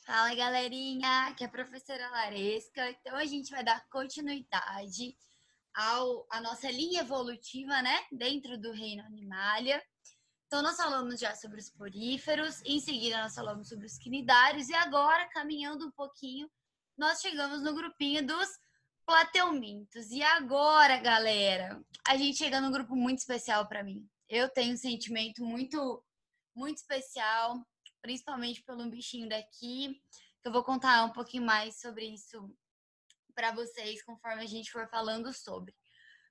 Fala, galerinha, aqui é a professora Laresca. Então, a gente vai dar continuidade à nossa linha evolutiva, né, dentro do reino Animalia. Então, nós falamos já sobre os poríferos, em seguida nós falamos sobre os quinidários, e agora, caminhando um pouquinho, nós chegamos no grupinho dos plateumintos. E agora, galera, a gente chega num grupo muito especial para mim. Eu tenho um sentimento muito especial, principalmente pelo bichinho daqui, que eu vou contar um pouquinho mais sobre isso para vocês conforme a gente for falando sobre.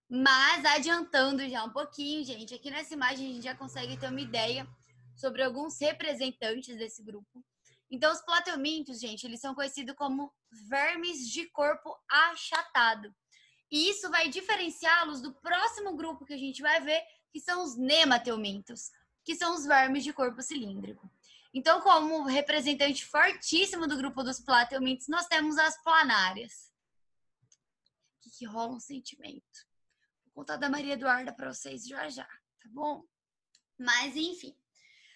Mas adiantando já um pouquinho, gente, aqui nessa imagem a gente já consegue ter uma ideia sobre alguns representantes desse grupo. Então, os plateumintos, gente, eles são conhecidos como vermes de corpo achatado. E isso vai diferenciá-los do próximo grupo que a gente vai ver, que são os nemateumintos, que são os vermes de corpo cilíndrico. Então, como representante fortíssimo do grupo dos plateumintos, nós temos as planárias. Que rola um sentimento. Vou contar da Maria Eduarda para vocês já, tá bom? Mas, enfim.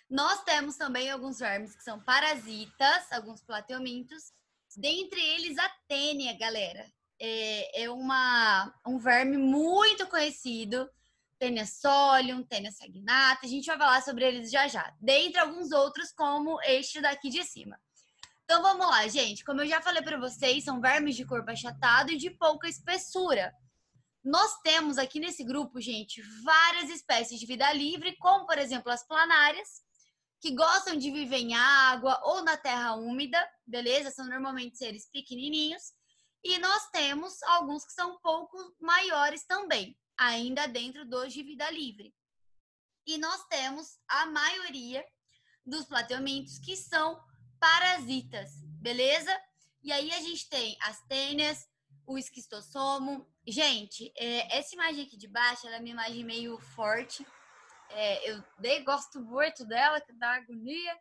Nós temos também alguns vermes que são parasitas, alguns plateumintos. Dentre eles, a tênia, galera. É um verme muito conhecido. Tênia solium, tênia saginata. A gente vai falar sobre eles já. Dentre alguns outros, como este daqui de cima. Então, vamos lá, gente. Como eu já falei para vocês, são vermes de corpo achatado e de pouca espessura. Nós temos aqui nesse grupo, gente, várias espécies de vida livre, como, por exemplo, as planárias, que gostam de viver em água ou na terra úmida, beleza? São normalmente seres pequenininhos. E nós temos alguns que são um pouco maiores também, ainda dentro dos de vida livre. E nós temos a maioria dos plateumintos que são parasitas, beleza? E aí a gente tem as tênias, o esquistossomo. Gente, essa imagem aqui de baixo, ela é uma imagem meio forte. Eu gosto muito dela, que dá agonia.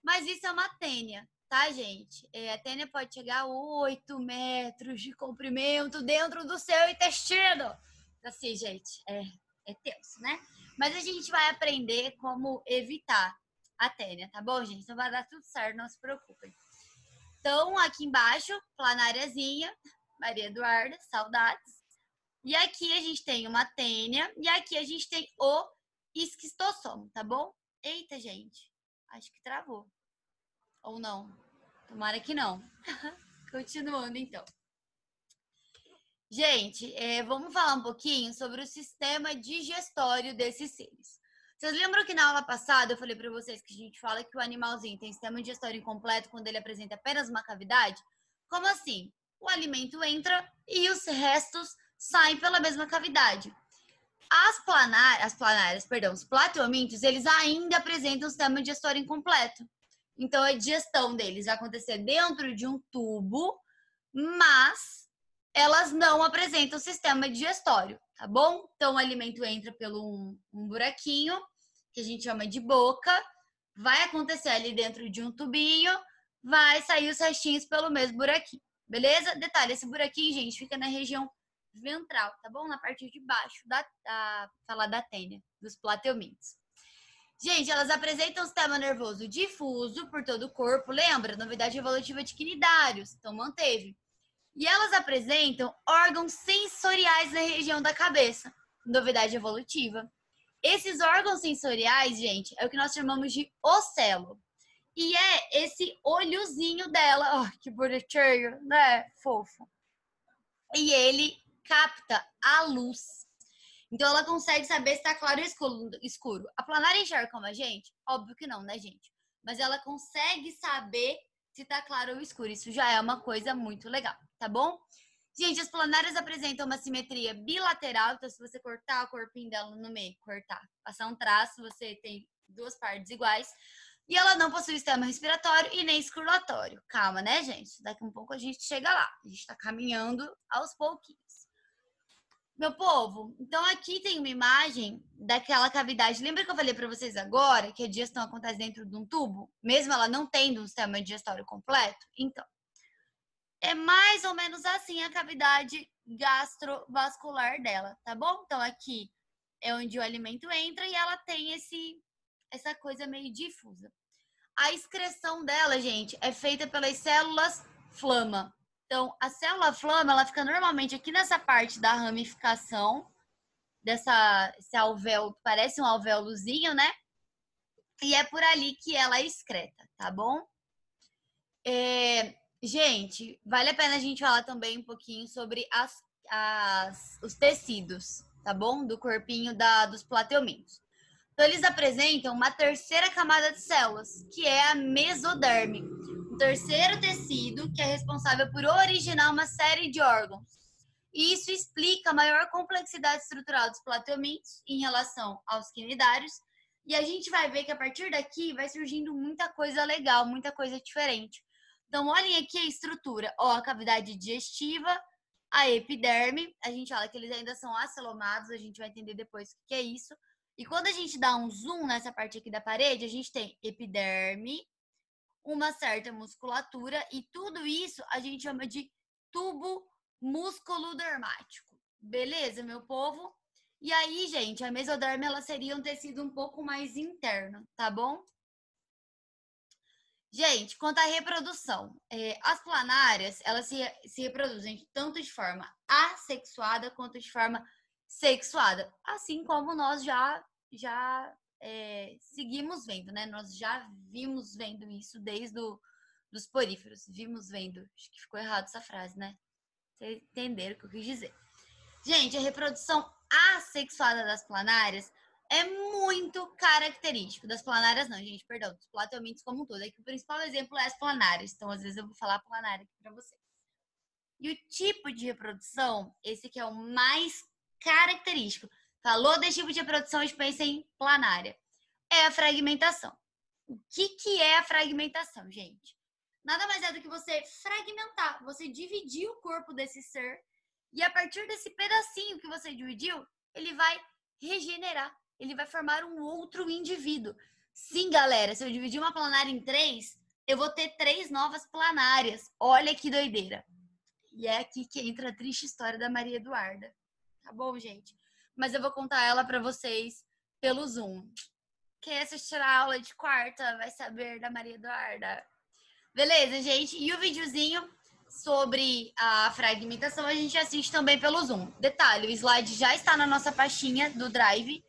Mas isso é uma tênia, tá, gente? A tênia pode chegar a 8 metros de comprimento dentro do seu intestino. Assim, gente, é tenso, né? Mas a gente vai aprender como evitar a tênia, tá bom, gente? Então vai dar tudo certo, não se preocupem. Então, aqui embaixo, planáriazinha, Maria Eduarda, saudades. E aqui a gente tem uma tênia e aqui a gente tem o esquistossomo, tá bom? Eita, gente, acho que travou. Ou não. Tomara que não. Continuando, então. Gente, vamos falar um pouquinho sobre o sistema digestório desses seres. Vocês lembram que na aula passada eu falei para vocês que a gente fala que o animalzinho tem sistema digestório incompleto quando ele apresenta apenas uma cavidade? Como assim? O alimento entra e os restos saem pela mesma cavidade. Os plateumintos, eles ainda apresentam um sistema digestório incompleto. Então, a digestão deles vai acontecer dentro de um tubo, mas elas não apresentam sistema digestório, tá bom? Então, o alimento entra pelo um buraquinho, que a gente chama de boca, vai acontecer ali dentro de um tubinho, vai sair os restinhos pelo mesmo buraquinho, beleza? Detalhe, esse buraquinho, gente, fica na região ventral, tá bom? Na parte de baixo da tênia, dos plateumintos. Gente, elas apresentam um sistema nervoso difuso por todo o corpo. Lembra? Novidade evolutiva de quinidários. Então, manteve. E elas apresentam órgãos sensoriais na região da cabeça. Novidade evolutiva. Esses órgãos sensoriais, gente, é o que nós chamamos de ocelo. E é esse olhozinho dela. Oh, que bonitinho, né? Fofo. E ele capta a luz. Então, ela consegue saber se está claro ou escuro. A planária enxerga como a gente? Óbvio que não, né, gente? Mas ela consegue saber se está claro ou escuro. Isso já é uma coisa muito legal, tá bom? Gente, as planárias apresentam uma simetria bilateral. Então, se você cortar o corpinho dela no meio, passar um traço, você tem duas partes iguais. E ela não possui sistema respiratório e nem circulatório. Calma, né, gente? Daqui a um pouco a gente chega lá. A gente está caminhando aos pouquinhos. Meu povo, então aqui tem uma imagem daquela cavidade. Lembra que eu falei para vocês agora que a digestão acontece dentro de um tubo? Mesmo ela não tendo um sistema digestório completo? Então, é mais ou menos assim a cavidade gastrovascular dela, tá bom? Então, aqui é onde o alimento entra e ela tem essa coisa meio difusa. A excreção dela, gente, é feita pelas células flama. Então, a célula flama, ela fica normalmente aqui nessa parte da ramificação, esse alvéolo, parece um alvéolozinho, né? E é por ali que ela excreta, tá bom? Gente, vale a pena a gente falar também um pouquinho sobre os tecidos, tá bom? Do corpinho dos plateumintos. Então, eles apresentam uma terceira camada de células, que é a mesoderme. Um terceiro tecido que é responsável por originar uma série de órgãos. E isso explica a maior complexidade estrutural dos plateumintos em relação aos quinidários. E a gente vai ver que a partir daqui vai surgindo muita coisa legal, muita coisa diferente. Então, olhem aqui a estrutura. Ó, a cavidade digestiva, a epiderme. A gente fala que eles ainda são acelomados, a gente vai entender depois o que é isso. E quando a gente dá um zoom nessa parte aqui da parede, a gente tem epiderme, uma certa musculatura, e tudo isso a gente chama de tubo musculodermático. Beleza, meu povo? E aí, gente, a mesoderme ela seria um tecido um pouco mais interno, tá bom? Gente, quanto à reprodução, as planárias, elas se reproduzem tanto de forma assexuada quanto de forma sexuada, assim como nós já seguimos vendo, né? Nós já vimos vendo isso desde dos poríferos. Vimos vendo. Acho que ficou errado essa frase, né? Vocês entenderam o que eu quis dizer. Gente, a reprodução assexuada das planárias é muito característico. Das planárias não, gente, perdão, dos plateumintos como um todo. É que o principal exemplo é as planárias. Então, às vezes, eu vou falar planária aqui para vocês. E o tipo de reprodução, esse que é o mais característico. Falou desse tipo de reprodução, a gente pensa em planária. É a fragmentação. O que é a fragmentação, gente? Nada mais é do que você fragmentar, você dividir o corpo desse ser e a partir desse pedacinho que você dividiu, ele vai regenerar, ele vai formar um outro indivíduo. Sim, galera, se eu dividir uma planária em 3, eu vou ter 3 novas planárias. Olha que doideira. E é aqui que entra a triste história da Maria Eduarda. Tá bom, gente? Mas eu vou contar ela para vocês pelo Zoom. Quem assistir a aula de quarta vai saber da Maria Eduarda. Beleza, gente? E o videozinho sobre a fragmentação a gente assiste também pelo Zoom. Detalhe, o slide já está na nossa pastinha do Drive.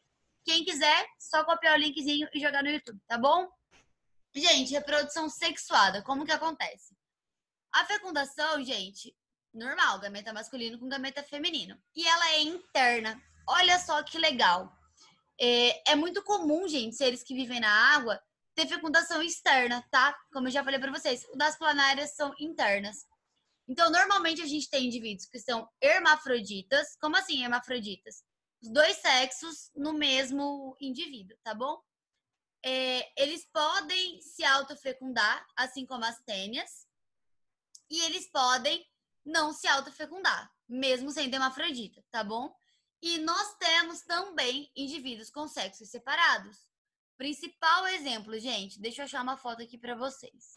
Quem quiser, só copiar o linkzinho e jogar no YouTube, tá bom? Gente, reprodução sexuada, como que acontece? A fecundação, gente, normal, gameta masculino com gameta feminino. E ela é interna. Olha só que legal. É muito comum, gente, seres que vivem na água ter fecundação externa, tá? Como eu já falei para vocês, das planárias são internas. Então, normalmente a gente tem indivíduos que são hermafroditas. Como assim hermafroditas? Os dois sexos no mesmo indivíduo, tá bom? Eles podem se autofecundar, assim como as tênias, e eles podem não se autofecundar, mesmo sendo hermafrodita, tá bom? E nós temos também indivíduos com sexos separados. Principal exemplo, gente, deixa eu achar uma foto aqui para vocês.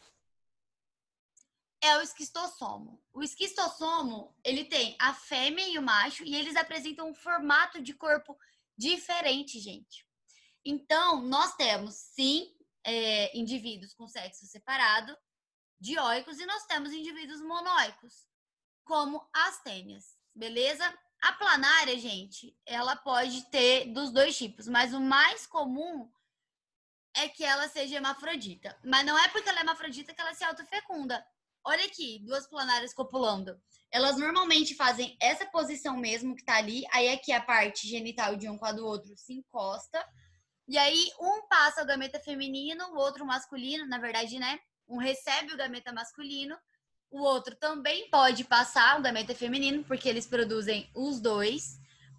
É o esquistossomo. O esquistossomo, ele tem a fêmea e o macho e eles apresentam um formato de corpo diferente, gente. Então, nós temos, sim, indivíduos com sexo separado, dioicos, e nós temos indivíduos monóicos, como as tênias, beleza? A planária, gente, ela pode ter dos dois tipos, mas o mais comum é que ela seja hermafrodita. Mas não é porque ela é hermafrodita que ela se autofecunda. Olha aqui, duas planárias copulando. Elas normalmente fazem essa posição mesmo que tá ali, aí aqui a parte genital de um com a do outro se encosta, e aí um passa o gameta feminino, o outro masculino, na verdade, né? Um recebe o gameta masculino, o outro também pode passar o gameta feminino, porque eles produzem os dois.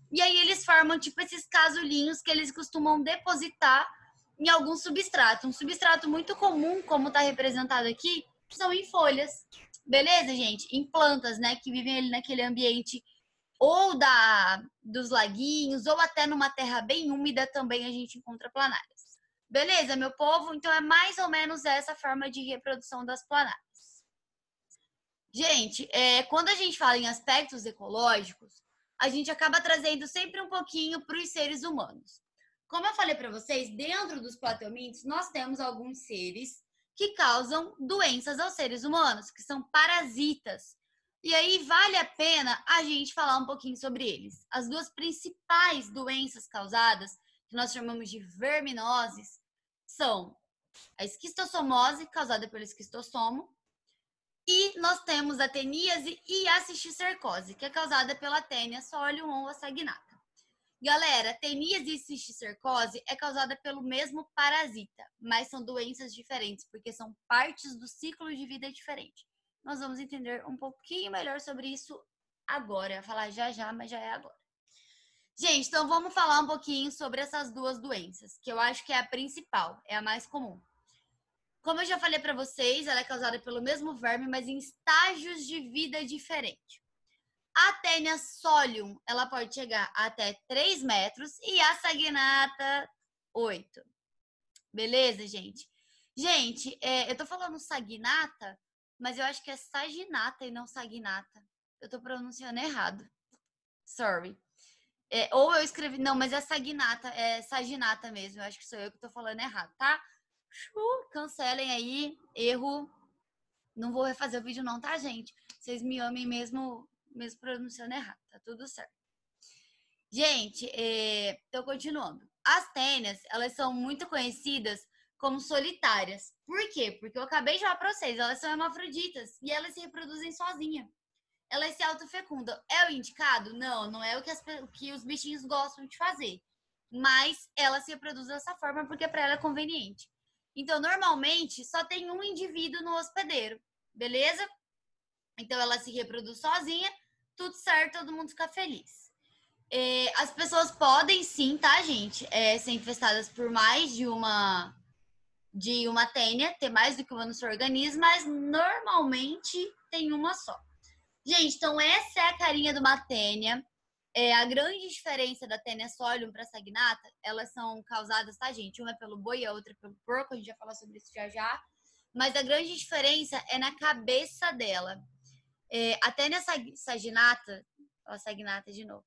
E aí eles formam tipo esses casulinhos que eles costumam depositar em algum substrato. Um substrato muito comum, como está representado aqui, são em folhas. Beleza, gente? Em plantas, né? Que vivem ali naquele ambiente ou dos laguinhos, ou até numa terra bem úmida também a gente encontra planárias. Beleza, meu povo? Então é mais ou menos essa forma de reprodução das planárias. Gente, quando a gente fala em aspectos ecológicos, a gente acaba trazendo sempre um pouquinho para os seres humanos. Como eu falei para vocês, dentro dos plateumintos, nós temos alguns seres que causam doenças aos seres humanos, que são parasitas. E aí vale a pena a gente falar um pouquinho sobre eles. As duas principais doenças causadas, que nós chamamos de verminoses, são a esquistossomose, causada pelo esquistossomo, e nós temos a teníase e a cisticercose, que é causada pela Taenia solium ou a saginata. Galera, teníase e cisticercose é causada pelo mesmo parasita, mas são doenças diferentes, porque são partes do ciclo de vida diferente. Nós vamos entender um pouquinho melhor sobre isso agora. Eu ia falar já, mas já é agora. Gente, então vamos falar um pouquinho sobre essas duas doenças, que eu acho que é a principal, é a mais comum. Como eu já falei para vocês, ela é causada pelo mesmo verme, mas em estágios de vida diferentes. A Taenia solium, ela pode chegar até 3 metros e a saginata, 8. Beleza, gente? Gente, eu tô falando saginata, mas eu acho que é saginata e não saginata. Eu tô pronunciando errado. Sorry. Ou eu escrevi... Não, mas é saginata, é saginata mesmo. Eu acho que sou eu que tô falando errado, tá? Cancelem aí, erro. Não vou refazer o vídeo não, tá, gente? Vocês me amem mesmo pronunciando errado, tá tudo certo. Gente, então continuando. As tênias, elas são muito conhecidas como solitárias. Por quê? Porque eu acabei de falar pra vocês, elas são hermafroditas e elas se reproduzem sozinhas. Elas se autofecundam. É o indicado? Não, não é o que os bichinhos gostam de fazer. Mas elas se reproduzem dessa forma porque para ela é conveniente. Então, normalmente, só tem um indivíduo no hospedeiro, beleza? Então, ela se reproduz sozinha, tudo certo, todo mundo fica feliz. As pessoas podem sim, tá, gente? Ser infestadas por mais de uma tênia, ter mais do que uma no seu organismo, mas normalmente tem uma só. Gente, então essa é a carinha de uma tênia. A grande diferença da Taenia solium para a saginata, elas são causadas, tá, gente? Uma é pelo boi e a outra é pelo porco, a gente vai falar sobre isso já. Mas a grande diferença é na cabeça dela. A Taenia saginata, ó, saginata de novo,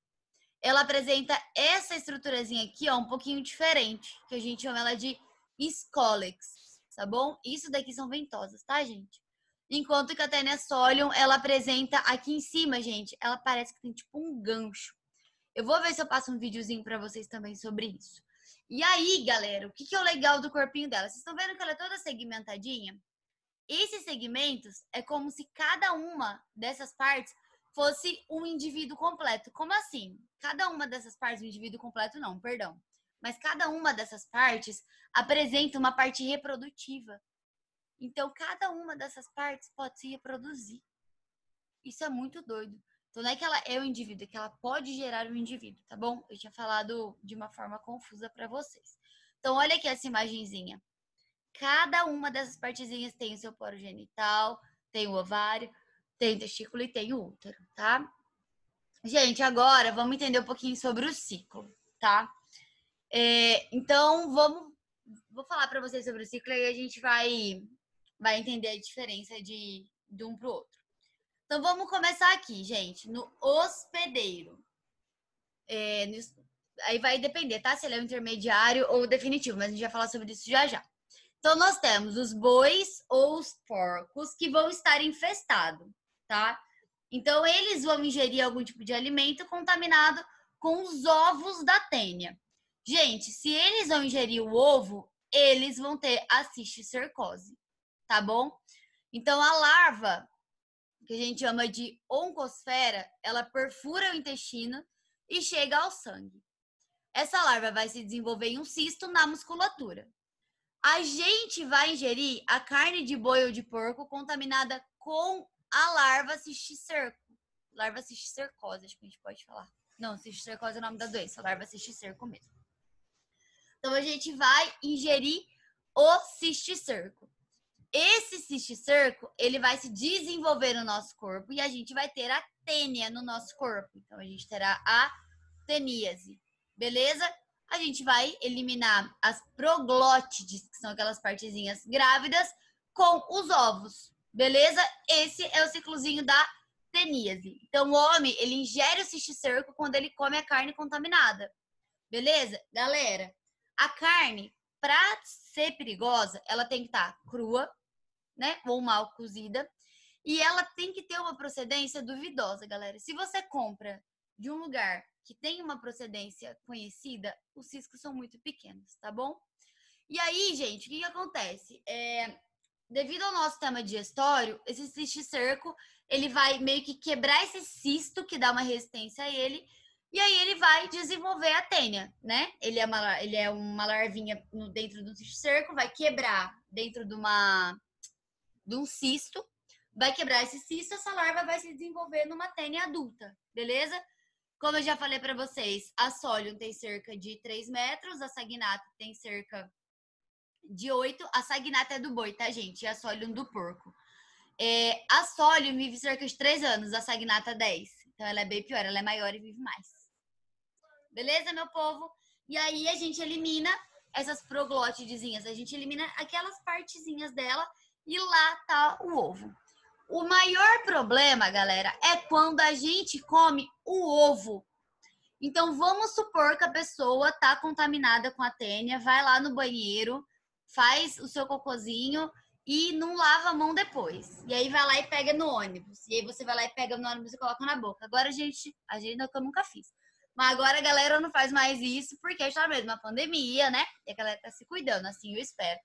ela apresenta essa estruturazinha aqui, ó, um pouquinho diferente, que a gente chama ela de escólex, tá bom? Isso daqui são ventosas, tá, gente? Enquanto que a Taenia solium, ela apresenta aqui em cima, gente, ela parece que tem tipo um gancho. Eu vou ver se eu passo um videozinho pra vocês também sobre isso. E aí, galera, o que é o legal do corpinho dela? Vocês estão vendo que ela é toda segmentadinha? Esses segmentos é como se cada uma dessas partes fosse um indivíduo completo. Como assim? Cada uma dessas partes, um indivíduo completo não, perdão. Mas cada uma dessas partes apresenta uma parte reprodutiva. Então, cada uma dessas partes pode se reproduzir. Isso é muito doido. Então, não é que ela é o indivíduo, é que ela pode gerar um indivíduo, tá bom? Eu tinha falado de uma forma confusa para vocês. Então, olha aqui essa imagenzinha. Cada uma dessas partezinhas tem o seu poro genital, tem o ovário, tem o testículo e tem o útero, tá? Gente, agora vamos entender um pouquinho sobre o ciclo, tá? Então, vou falar para vocês sobre o ciclo e a gente vai entender a diferença de um pro outro. Então, vamos começar aqui, gente, no hospedeiro. Aí vai depender, tá? Se ele é o intermediário ou o definitivo, mas a gente vai falar sobre isso já. Então, nós temos os bois ou os porcos que vão estar infestados, tá? Então, eles vão ingerir algum tipo de alimento contaminado com os ovos da tênia. Gente, se eles vão ingerir o ovo, eles vão ter a cisticercose, tá bom? Então, a larva, que a gente chama de oncosfera, ela perfura o intestino e chega ao sangue. Essa larva vai se desenvolver em um cisto na musculatura. A gente vai ingerir a carne de boi ou de porco contaminada com a larva cisticerco. Larva cisticercose, acho que a gente pode falar. Não, cisticercose é o nome da doença, larva cisticerco mesmo. Então, a gente vai ingerir o cisticerco. Esse cisticerco, ele vai se desenvolver no nosso corpo e a gente vai ter a tênia no nosso corpo. Então, a gente terá a teníase, beleza? A gente vai eliminar as proglótides, que são aquelas partezinhas grávidas, com os ovos, beleza? Esse é o ciclozinho da teníase. Então, o homem, ele ingere o cisticerco quando ele come a carne contaminada, beleza? Galera, a carne, para ser perigosa, ela tem que estar crua, né? Ou mal cozida. E ela tem que ter uma procedência duvidosa, galera. Se você compra de um lugar que tem uma procedência conhecida, os ciscos são muito pequenos, tá bom? E aí, gente, o que acontece? Devido ao nosso sistema digestório, esse cisticerco, ele vai meio que quebrar esse cisto que dá uma resistência a ele, e aí ele vai desenvolver a tênia, né? Ele é uma larvinha dentro do cisticerco, vai quebrar dentro de um cisto, vai quebrar esse cisto, essa larva vai se desenvolver numa tênia adulta, beleza? Como eu já falei para vocês, a Solium tem cerca de 3 metros, a Saginata tem cerca de 8. A Saginata é do boi, tá, gente? E a Solium do porco. A Solium vive cerca de 3 anos, a Saginata 10. Então ela é bem pior, ela é maior e vive mais. Beleza, meu povo? E aí a gente elimina essas proglotidezinhas, a gente elimina aquelas partezinhas dela e lá tá o ovo. O maior problema, galera, é quando a gente come o ovo. Então, vamos supor que a pessoa tá contaminada com a tênia, vai lá no banheiro, faz o seu cocôzinho e não lava a mão depois. E aí vai lá e pega no ônibus. E aí você vai lá e pega no ônibus e coloca na boca. Agora a gente eu nunca fiz. Mas agora a galera não faz mais isso porque está mesmo uma pandemia, né? E a galera tá se cuidando, assim eu espero.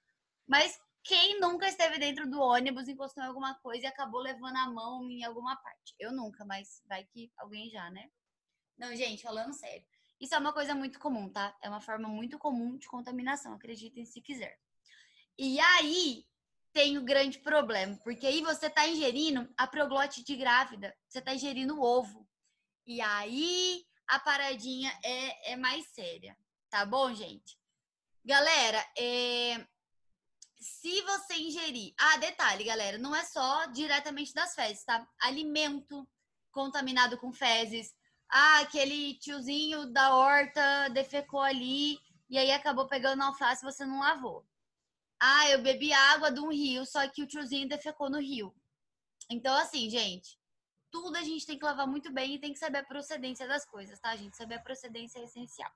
Mas quem nunca esteve dentro do ônibus, encostou em alguma coisa e acabou levando a mão em alguma parte? Eu nunca, mas vai que alguém já, né? Não, gente, falando sério. Isso é uma coisa muito comum, tá? É uma forma muito comum de contaminação, acreditem se quiser. E aí tem o grande problema, porque aí você tá ingerindo a proglotide grávida, você tá ingerindo ovo. E aí a paradinha é mais séria, tá bom, gente? Galera, se você ingerir... detalhe, galera, não é só diretamente das fezes, tá? Alimento contaminado com fezes. Aquele tiozinho da horta defecou ali e aí acabou pegando alface e você não lavou. Eu bebi água de um rio, só que o tiozinho defecou no rio. Então, assim, gente, tudo a gente tem que lavar muito bem e tem que saber a procedência das coisas, tá, gente? Saber a procedência é essencial.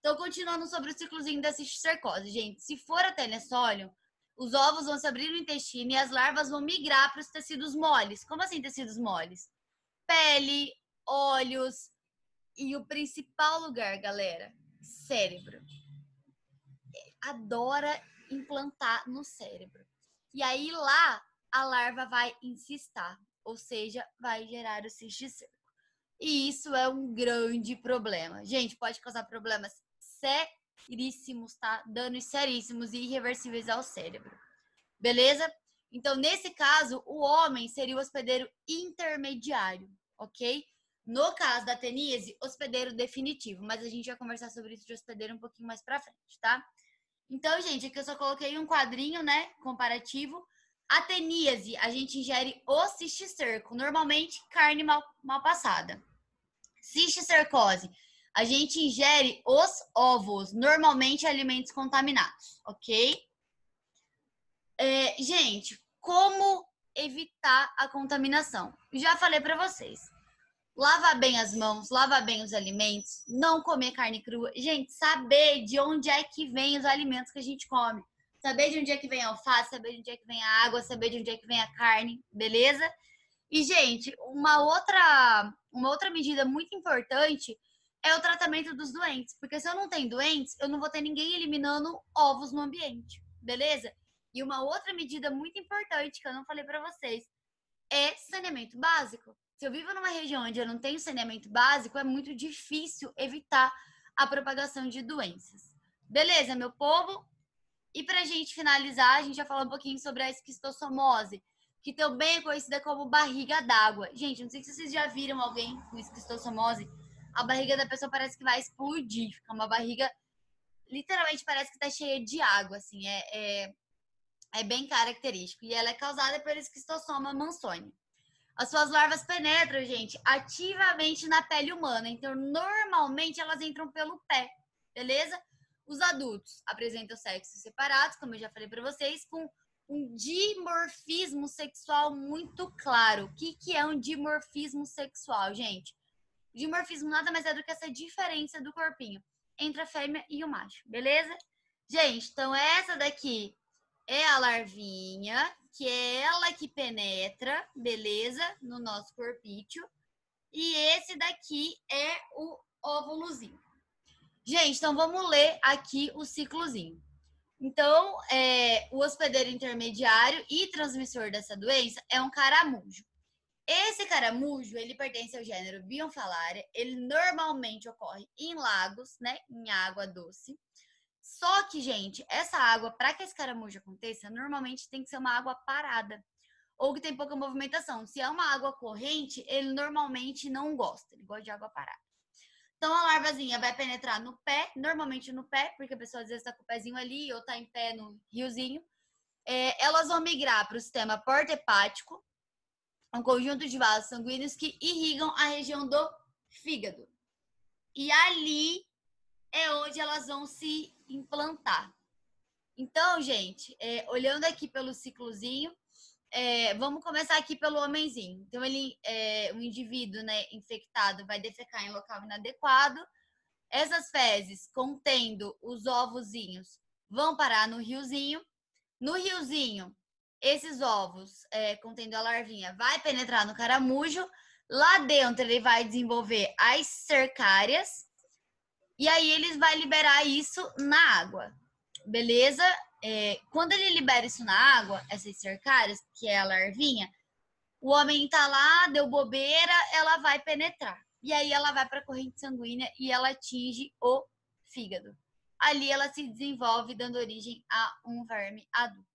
Então, continuando sobre o ciclozinho da cisticercose, gente, se for a telessóleo, os ovos vão se abrir no intestino e as larvas vão migrar para os tecidos moles. Como assim tecidos moles? Pele, olhos e o principal lugar, galera, cérebro. Adora implantar no cérebro. E aí lá a larva vai incistar, ou seja, vai gerar o cisticerco. E isso é um grande problema. Gente, pode causar problemas seríssimos, tá? Danos seríssimos e irreversíveis ao cérebro. Beleza? Então, nesse caso, o homem seria o hospedeiro intermediário, ok? No caso da teníase, hospedeiro definitivo. Mas a gente vai conversar sobre isso de hospedeiro um pouquinho mais pra frente, tá? Então, gente, aqui eu só coloquei um quadrinho, né, comparativo. A teníase, a gente ingere o cisticerco, normalmente carne mal passada. Cisticercose, a gente ingere os ovos, normalmente alimentos contaminados, ok? Gente, como evitar a contaminação? Já falei para vocês. Lavar bem as mãos, lavar bem os alimentos, não comer carne crua. Gente, saber de onde é que vem os alimentos que a gente come. Saber de onde é que vem a alface, saber de onde é que vem a água, saber de onde é que vem a carne, beleza? E, gente, uma outra medida muito importante é o tratamento dos doentes. Porque se eu não tenho doentes, eu não vou ter ninguém eliminando ovos no ambiente, beleza? E uma outra medida muito importante que eu não falei para vocês é saneamento básico. Se eu vivo numa região onde eu não tenho saneamento básico, é muito difícil evitar a propagação de doenças. Beleza, meu povo? E pra gente finalizar, a gente já falou um pouquinho sobre a esquistossomose, que também é conhecida como barriga d'água. Gente, não sei se vocês já viram alguém com esquistossomose. A barriga da pessoa parece que vai explodir. Fica uma barriga, literalmente parece que tá cheia de água, assim. É bem característico. E ela é causada pelo esquistossoma mansoni. As suas larvas penetram, gente, ativamente na pele humana. Então, normalmente, elas entram pelo pé, beleza? Os adultos apresentam sexos separados, como eu já falei para vocês, com um dimorfismo sexual muito claro. O que é um dimorfismo sexual, gente? O dimorfismo nada mais é do que essa diferença do corpinho entre a fêmea e o macho, beleza? Gente, então essa daqui é a larvinha que é ela que penetra, beleza? No nosso corpício. E esse daqui é o óvulozinho. Gente, então vamos ler aqui o ciclozinho. Então, o hospedeiro intermediário e transmissor dessa doença é um caramujo. Esse caramujo, ele pertence ao gênero Bionfalaria. Ele normalmente ocorre em lagos, né, em água doce. Só que, gente, essa água, para que esse caramujo aconteça, normalmente tem que ser uma água parada ou que tem pouca movimentação. Se é uma água corrente, ele normalmente não gosta, ele gosta de água parada. Então, a larvazinha vai penetrar no pé, normalmente no pé, porque a pessoa às vezes está com o pezinho ali ou está em pé no riozinho. Elas vão migrar para o sistema porta-hepático, um conjunto de vasos sanguíneos que irrigam a região do fígado. E ali é onde elas vão se implantar. Então, gente, olhando aqui pelo ciclozinho, vamos começar aqui pelo homenzinho. Então, o indivíduo, né, infectado vai defecar em local inadequado. Essas fezes, contendo os ovozinhos, vão parar no riozinho. No riozinho, esses ovos, contendo a larvinha, vai penetrar no caramujo. Lá dentro, ele vai desenvolver as cercárias. E aí, eles vai liberar isso na água. Beleza? Quando ele libera isso na água, essas cercárias, que é a larvinha, o homem tá lá, deu bobeira, ela vai penetrar. E aí ela vai para a corrente sanguínea e ela atinge o fígado. Ali ela se desenvolve, dando origem a um verme adulto.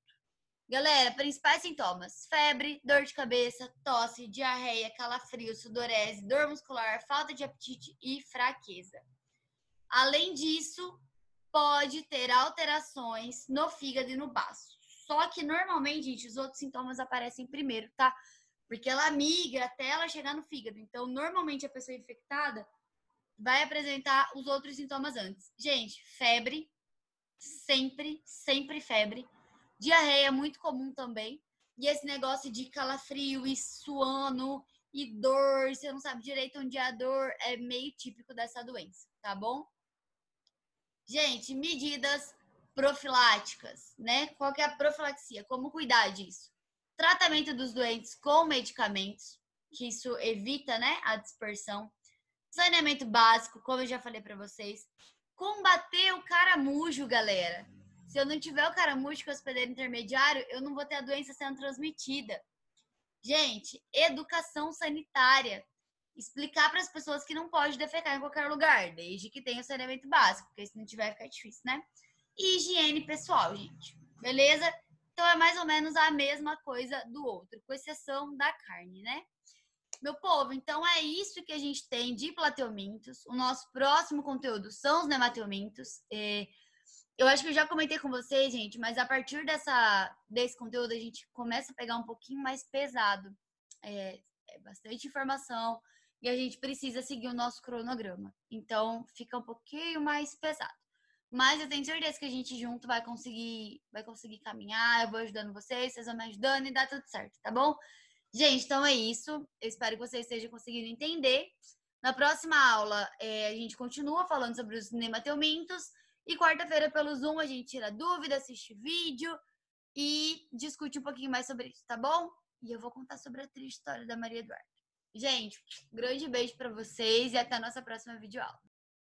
Galera, principais sintomas: febre, dor de cabeça, tosse, diarreia, calafrio, sudorese, dor muscular, falta de apetite e fraqueza. Além disso, pode ter alterações no fígado e no baço. Só que normalmente, gente, os outros sintomas aparecem primeiro, tá? Porque ela migra até ela chegar no fígado. Então, normalmente a pessoa infectada vai apresentar os outros sintomas antes. Gente, febre, sempre febre. Diarreia é muito comum também. E esse negócio de calafrio e suando e dor, você não sabe direito onde é a dor, é meio típico dessa doença, tá bom? Gente, medidas profiláticas, né? Qual que é a profilaxia? Como cuidar disso? Tratamento dos doentes com medicamentos, que isso evita, né, a dispersão. Saneamento básico, como eu já falei para vocês. Combater o caramujo, galera. Se eu não tiver o caramujo com o hospedeiro intermediário, eu não vou ter a doença sendo transmitida. Gente, educação sanitária. Explicar para as pessoas que não pode defecar em qualquer lugar, desde que tenha o saneamento básico, porque se não tiver fica difícil, né? E higiene pessoal, gente. Beleza? Então é mais ou menos a mesma coisa do outro, com exceção da carne, né? Meu povo, então é isso que a gente tem de plateumintos. O nosso próximo conteúdo são os nematelmintos. Eu acho que eu já comentei com vocês, gente, mas a partir desse conteúdo a gente começa a pegar um pouquinho mais pesado. É bastante informação e a gente precisa seguir o nosso cronograma. Então, fica um pouquinho mais pesado. Mas eu tenho certeza que a gente junto vai conseguir caminhar. Eu vou ajudando vocês vão me ajudando e dá tudo certo, tá bom? Gente, então é isso. Eu espero que vocês estejam conseguindo entender. Na próxima aula, a gente continua falando sobre os nematelmintos. E quarta-feira, pelo Zoom, a gente tira dúvida, assiste vídeo e discute um pouquinho mais sobre isso, tá bom? E eu vou contar sobre a triste história da Maria Eduarda. Gente, grande beijo para vocês e até a nossa próxima videoaula.